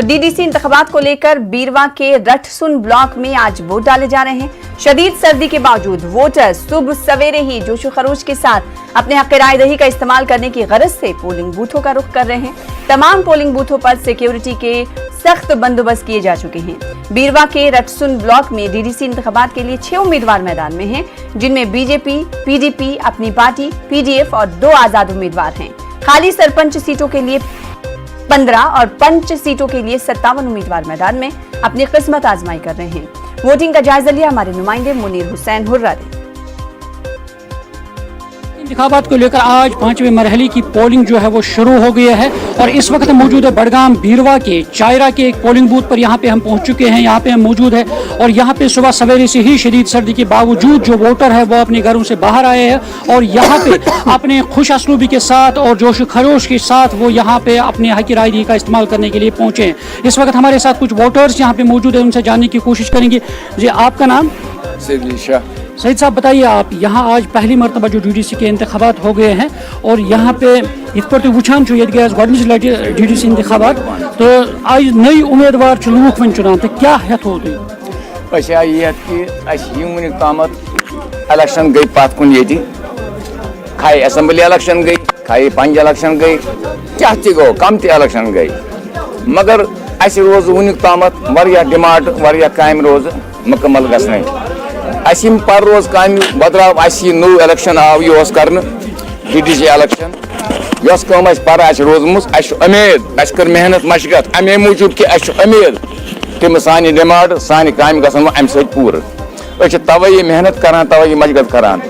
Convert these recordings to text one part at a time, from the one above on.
DDC इंतखाबात को लेकर बीरवा के रटसुन ब्लॉक में आज वोट डाले जा रहे हैं। शदीद सर्दी के बावजूद वोटर सुबह सवेरे ही जोशो खरोश के साथ अपने हक राय दही का इस्तेमाल करने की गरज से पोलिंग बूथों का रुख कर रहे हैं। तमाम पोलिंग बूथों पर सिक्योरिटी के सख्त बंदोबस्त किए जा चुके हैं। बीरवा के रटसुन ब्लॉक में डीडीसी इंतखाबात के लिए 6 उम्मीदवार मैदान में हैं, जिनमें बीजेपी, पीडीपी, अपनी पार्टी, पीडीएफ और 2 आजाद उम्मीदवार हैं। खाली सरपंच सीटों के लिए 15 और पंच सीटों के लिए 57 उम्मीदवार मैदान में अपनी किस्मत आजमाई कर रहे हैं। वोटिंग का जायजा लिया हमारे नुमाइंदे मुनीर हुसैन हुर्रा ने। इंतखाबात को लेकर आज 5वें मरहले की पोलिंग जो है वो शुरू हो गई है और इस वक्त मौजूद है बडगाम बीरवा के चायरा के एक पोलिंग बूथ पर। यहाँ पे हम पहुँच चुके हैं, यहाँ पे हम मौजूद है और यहाँ पे सुबह सवेरे से ही शदीद सर्दी के बावजूद जो वोटर है वो अपने घरों से बाहर आए हैं और यहाँ पे अपने खुश असलूबी के साथ और जोश खरोश के साथ वो यहाँ पे अपने हक राय दही का इस्तेमाल करने के लिए पहुँचे हैं। इस वक्त हमारे साथ कुछ वोटर्स यहाँ पे मौजूद है, उनसे जानने की कोशिश करेंगे। जी, आपका नाम? सईद साहब बताइए, आप यहाँ आज पहली मरतबा जो डीडीसी के इंतखाबात हो गए हैं और यहाँ पे इत पे वुचान गज डीडीसी इंतखाबात तो आज नई उम्मीदवार लूख वन चुनान तो क्या हेत हो इलेक्शन गई पत कुन ये खाई असेंबली इलेक्शन गई, खाई पंच इलेक्शन गई, क्या गो कम इलेक्शन गई, मगर अस रोज वुनिक तामत वारिया डिमांड वारिया काम रोज मुकम्मल गसने असिम पर रोज काम बदलाव असी नो इलेक्शन आव यह कर डीडीसी इलेक्शन यस कम पर रोजम उम्मीद कर मेहनत मशगत अमे मूजूब कि उम्मीद तम सान डिमांड सान काम गसन अम स पूर तवे मेहनत करान तवे मशगत करान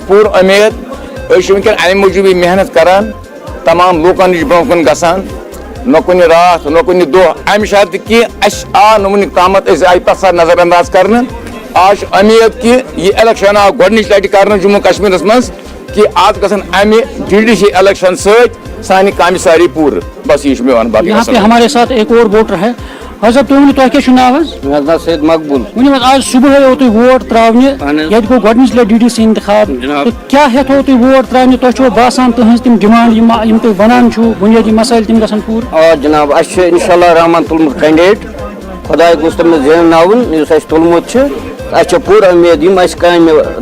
पूर उम्मीद वनकन अमे मूजूब मेहनत करान तमाम लूकन नश ब्रोह कुन गसान न कुन रात न कुन दह अम शर्त कि आ नुन तामत आई तथा नजरअंदाज कर आज उम्मीद कि यह इलेक्शन आव गोडनिच लटि कर जम्मू कश्मीर मज कि आज गसन अमे डीडीसी इलेक्शन सानी काम सारी पूर बस ये मे वन यहाँ पे हमारे साथ एक और वोटर है। हजर तुम तुम नाव सैयद मकबूल वन आज सुबह हो तुम वोट त्र गो गोडनिच लटि डीडीसी इंतखाब तो क्या हेत हो तुम वोट त्र तुम बसान तुज तम डिमांड तुम वन बुनियादी मसाइल तम गसन पूर जनाब इंशाल्लाह रहमान तुलमुत कैंडिडेट खुदा गोस तमिस जेनावन तुलमुत पूर उम्मीद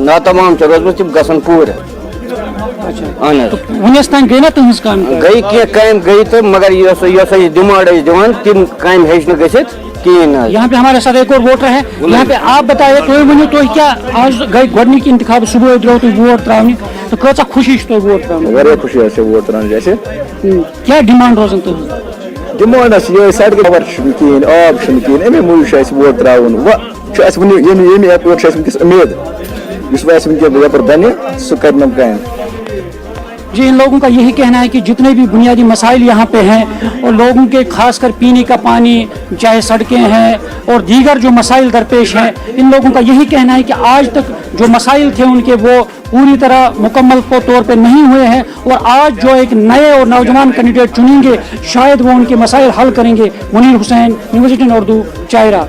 ना तमाम रोजम तम गसन पूर वनस तान गई ना तुज काम गई कम गई तो मगर डिमांड दिवान तम काम हेच गसित कहें। यहाँ पे हमारे साथ एक और वोटर है। यहाँ पे आप बताइए तो वो तो क्या आज गई गोडनिक इंतखाब सुबह द्रो तुम वोट त्राने तो कचा खुशी तुम वोट त्राने खुशी वोट त्रान जैसे क्या डिमांड रोजन तुम डिमांड ये सड़क कहें आब कहें अमे मूजूब वोट त्रावन उम्मीद यपर बने सह कर। जी, इन लोगों का यही कहना है कि जितने भी बुनियादी मसाइल यहाँ पे हैं और लोगों के खासकर पीने का पानी, चाहे सड़कें हैं और दीगर जो मसाइल दरपेश हैं, इन लोगों का यही कहना है कि आज तक जो मसाइल थे उनके वो पूरी तरह मुकम्मल तौर पे नहीं हुए हैं और आज जो एक नए और नौजवान कैंडिडेट चुनेंगे शायद वो उनके मसाइल हल करेंगे। मुनीर हुसैन, न्यूज़ 18 उर्दू, चायरा।